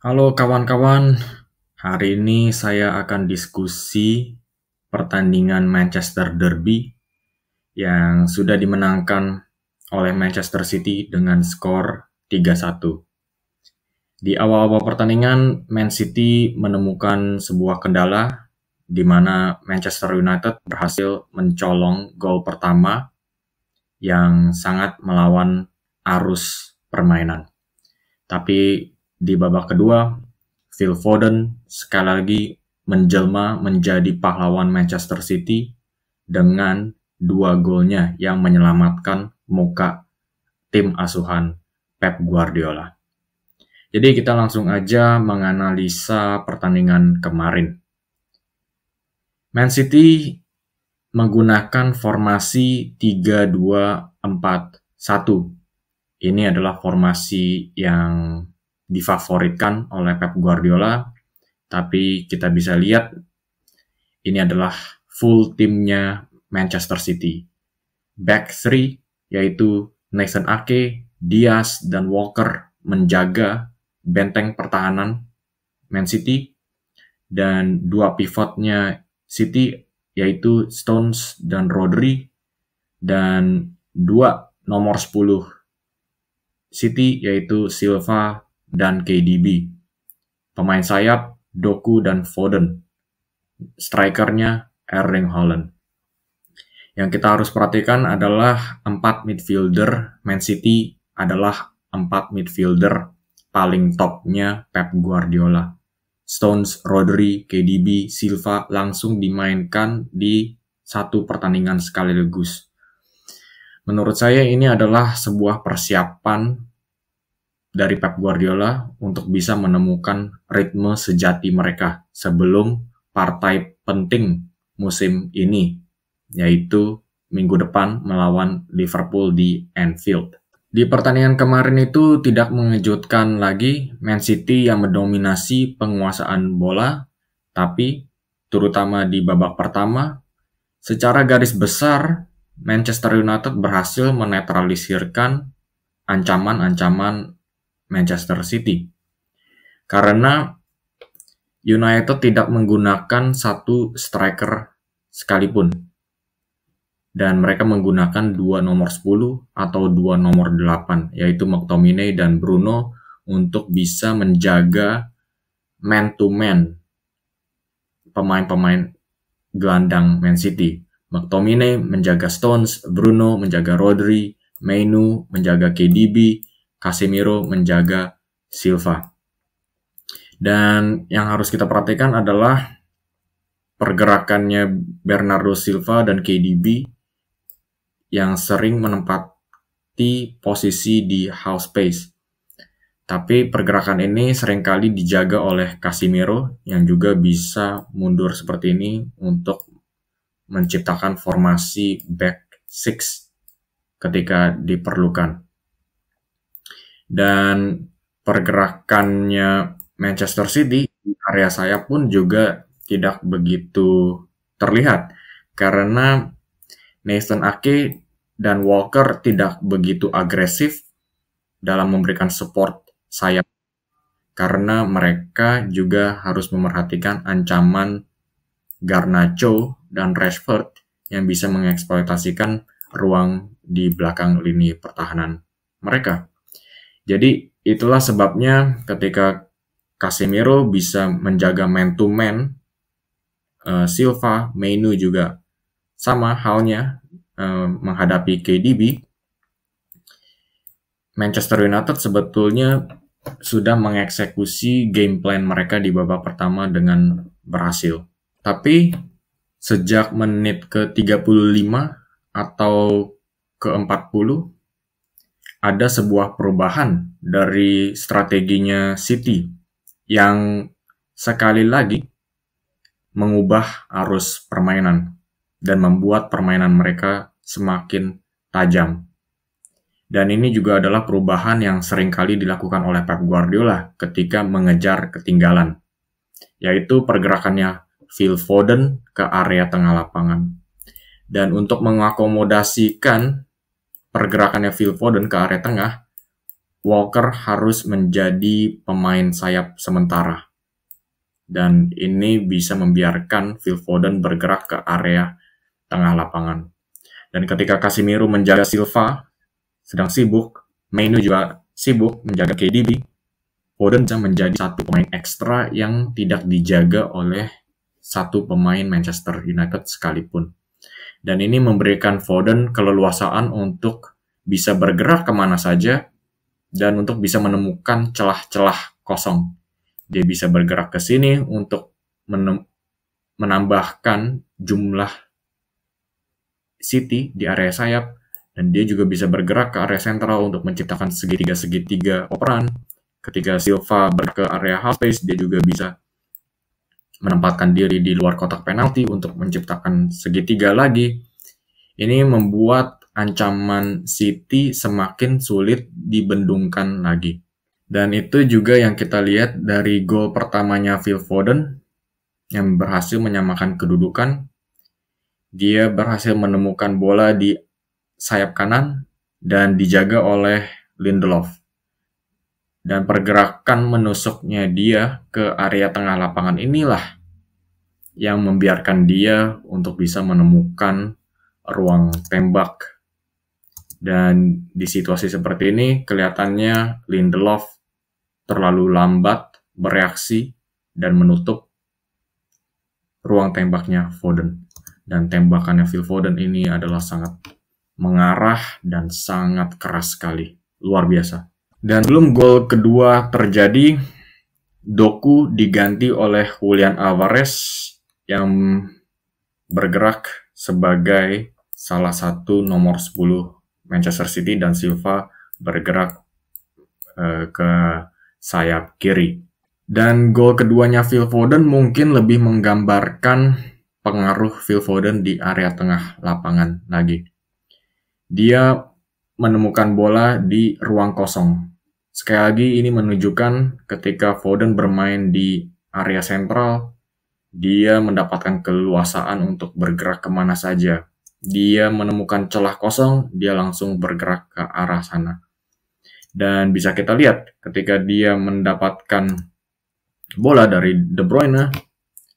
Halo kawan-kawan, hari ini saya akan diskusi pertandingan Manchester Derby yang sudah dimenangkan oleh Manchester City dengan skor 3-1. Di awal-awal pertandingan, Man City menemukan sebuah kendala di mana Manchester United berhasil mencolong gol pertama yang sangat melawan arus permainan. Tapi di babak kedua, Phil Foden sekali lagi menjelma menjadi pahlawan Manchester City dengan 2 golnya yang menyelamatkan muka tim asuhan Pep Guardiola. Jadi kita langsung aja menganalisa pertandingan kemarin. Man City menggunakan formasi 3-2-4-1. Ini adalah formasi yang difavoritkan oleh Pep Guardiola, tapi kita bisa lihat ini adalah full timnya Manchester City. Back 3 yaitu Nathan Ake, Diaz, dan Walker menjaga benteng pertahanan Man City, dan 2 pivotnya City yaitu Stones dan Rodri, dan 2 nomor 10 City yaitu Silva dan KDB. Pemain sayap Doku dan Foden. Strikernya Erling Haaland. Yang kita harus perhatikan adalah 4 midfielder Man City adalah 4 midfielder paling topnya Pep Guardiola. Stones, Rodri, KDB, Silva langsung dimainkan di satu pertandingan sekaligus. Menurut saya ini adalah sebuah persiapan dari Pep Guardiola untuk bisa menemukan ritme sejati mereka sebelum partai penting musim ini, yaitu minggu depan melawan Liverpool di Anfield. Di pertandingan kemarin itu tidak mengejutkan lagi Man City yang mendominasi penguasaan bola, tapi terutama di babak pertama, secara garis besar Manchester United berhasil menetralisirkan ancaman-ancaman Manchester City. Karena United tidak menggunakan satu striker sekalipun. Dan mereka menggunakan 2 nomor 10 atau 2 nomor 8, yaitu McTominay dan Bruno untuk bisa menjaga man-to-man pemain-pemain gelandang Man City. McTominay menjaga Stones, Bruno menjaga Rodri, Mainu menjaga KDB, Casemiro menjaga Silva. Dan yang harus kita perhatikan adalah pergerakannya Bernardo Silva dan KDB yang sering menempati posisi di half space. Tapi pergerakan ini seringkali dijaga oleh Casemiro yang juga bisa mundur seperti ini untuk menciptakan formasi back 6 ketika diperlukan. Dan pergerakannya Manchester City di area sayap pun juga tidak begitu terlihat karena Nathan Ake dan Walker tidak begitu agresif dalam memberikan support sayap karena mereka juga harus memerhatikan ancaman Garnacho dan Rashford yang bisa mengeksploitasikan ruang di belakang lini pertahanan mereka. Jadi itulah sebabnya ketika Casemiro bisa menjaga man-to-man, Silva, Mainu juga sama halnya menghadapi KDB, Manchester United sebetulnya sudah mengeksekusi game plan mereka di babak pertama dengan berhasil. Tapi sejak menit ke-35 atau ke-40 ada sebuah perubahan dari strateginya City yang sekali lagi mengubah arus permainan dan membuat permainan mereka semakin tajam. Dan ini juga adalah perubahan yang seringkali dilakukan oleh Pep Guardiola ketika mengejar ketinggalan, yaitu pergerakannya Phil Foden ke area tengah lapangan. Dan untuk mengakomodasikan pergerakannya Phil Foden ke area tengah, Walker harus menjadi pemain sayap sementara. Dan ini bisa membiarkan Phil Foden bergerak ke area tengah lapangan. Dan ketika Casemiro menjaga Silva sedang sibuk, Mainu juga sibuk menjaga KDB, Foden bisa menjadi satu pemain ekstra yang tidak dijaga oleh satu pemain Manchester United sekalipun. Dan ini memberikan Foden keleluasaan untuk bisa bergerak kemana saja dan untuk bisa menemukan celah-celah kosong. Dia bisa bergerak ke sini untuk menambahkan jumlah City di area sayap, dan dia juga bisa bergerak ke area sentral untuk menciptakan segitiga-segitiga operan. Ketika Silva bergerak ke area half space, dia juga bisa menempatkan diri di luar kotak penalti untuk menciptakan segitiga lagi. Ini membuat ancaman City semakin sulit dibendungkan lagi. Dan itu juga yang kita lihat dari gol pertamanya Phil Foden yang berhasil menyamakan kedudukan. Dia berhasil menemukan bola di sayap kanan dan dijaga oleh Lindelof. Dan pergerakan menusuknya dia ke area tengah lapangan inilah yang membiarkan dia untuk bisa menemukan ruang tembak. Dan di situasi seperti ini kelihatannya Lindelof terlalu lambat bereaksi dan menutup ruang tembaknya Foden. Dan tembakannya Phil Foden ini adalah sangat mengarah dan sangat keras sekali. Luar biasa. Dan belum gol kedua terjadi, Doku diganti oleh Julian Alvarez yang bergerak sebagai salah satu nomor 10 Manchester City dan Silva bergerak ke sayap kiri. Dan gol keduanya Phil Foden mungkin lebih menggambarkan pengaruh Phil Foden di area tengah lapangan lagi. Dia menemukan bola di ruang kosong. Sekali lagi ini menunjukkan ketika Foden bermain di area sentral, dia mendapatkan keleluasaan untuk bergerak kemana saja. Dia menemukan celah kosong, dia langsung bergerak ke arah sana. Dan bisa kita lihat ketika dia mendapatkan bola dari De Bruyne,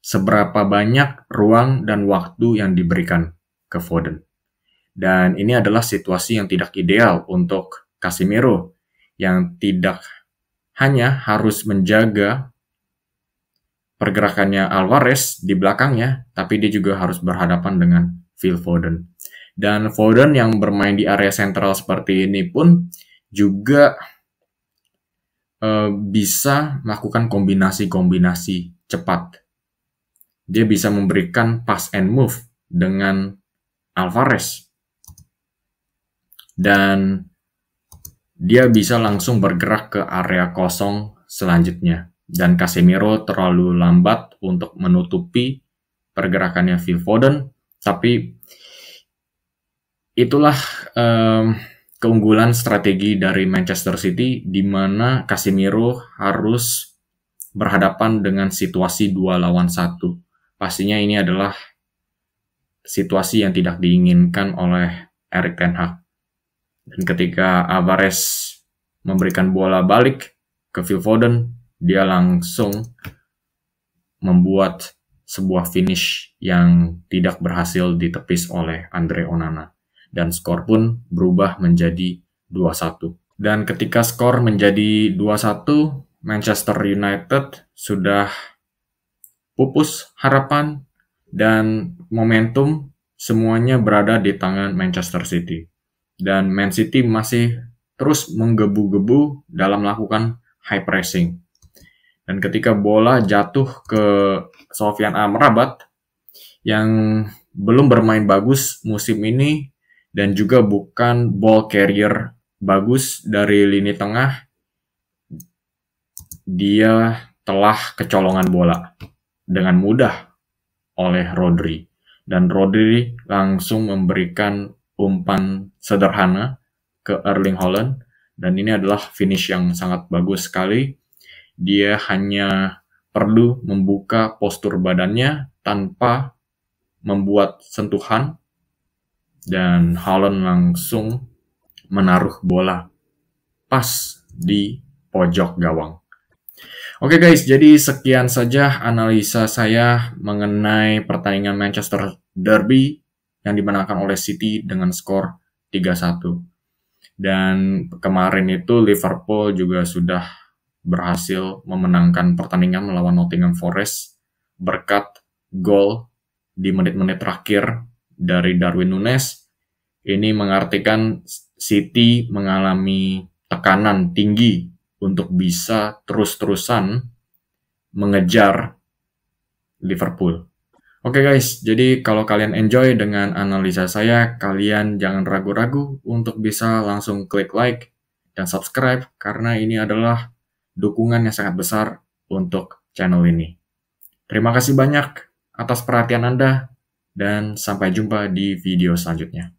seberapa banyak ruang dan waktu yang diberikan ke Foden. Dan ini adalah situasi yang tidak ideal untuk Casemiro, yang tidak hanya harus menjaga pergerakannya Alvarez di belakangnya, tapi dia juga harus berhadapan dengan Phil Foden. Dan Foden yang bermain di area sentral seperti ini pun juga bisa melakukan kombinasi-kombinasi cepat. Dia bisa memberikan pass and move dengan Alvarez. Dan dia bisa langsung bergerak ke area kosong selanjutnya. Dan Casemiro terlalu lambat untuk menutupi pergerakannya Phil Foden. Tapi itulah keunggulan strategi dari Manchester City, di mana Casemiro harus berhadapan dengan situasi 2 lawan 1. Pastinya ini adalah situasi yang tidak diinginkan oleh Erik ten Hag. Dan ketika Alvarez memberikan bola balik ke Phil Foden, dia langsung membuat sebuah finish yang tidak berhasil ditepis oleh Andre Onana. Dan skor pun berubah menjadi 2-1. Dan ketika skor menjadi 2-1, Manchester United sudah pupus harapan dan momentum semuanya berada di tangan Manchester City. Dan Man City masih terus menggebu-gebu dalam melakukan high pressing. Dan ketika bola jatuh ke Sofyan Amrabat yang belum bermain bagus musim ini dan juga bukan ball carrier bagus dari lini tengah, dia telah kecolongan bola dengan mudah oleh Rodri. Dan Rodri langsung memberikan umpan sederhana ke Erling Haaland. Dan ini adalah finish yang sangat bagus sekali. Dia hanya perlu membuka postur badannya tanpa membuat sentuhan. Dan Haaland langsung menaruh bola pas di pojok gawang. Oke guys, jadi sekian saja analisa saya mengenai pertandingan Manchester Derby yang dimenangkan oleh City dengan skor 3-1. Dan kemarin itu Liverpool juga sudah berhasil memenangkan pertandingan melawan Nottingham Forest berkat gol di menit-menit terakhir dari Darwin Núñez. Ini mengartikan City mengalami tekanan tinggi untuk bisa terus-terusan mengejar Liverpool. Oke guys, jadi kalau kalian enjoy dengan analisa saya, kalian jangan ragu-ragu untuk bisa langsung klik like dan subscribe karena ini adalah dukungan yang sangat besar untuk channel ini. Terima kasih banyak atas perhatian Anda dan sampai jumpa di video selanjutnya.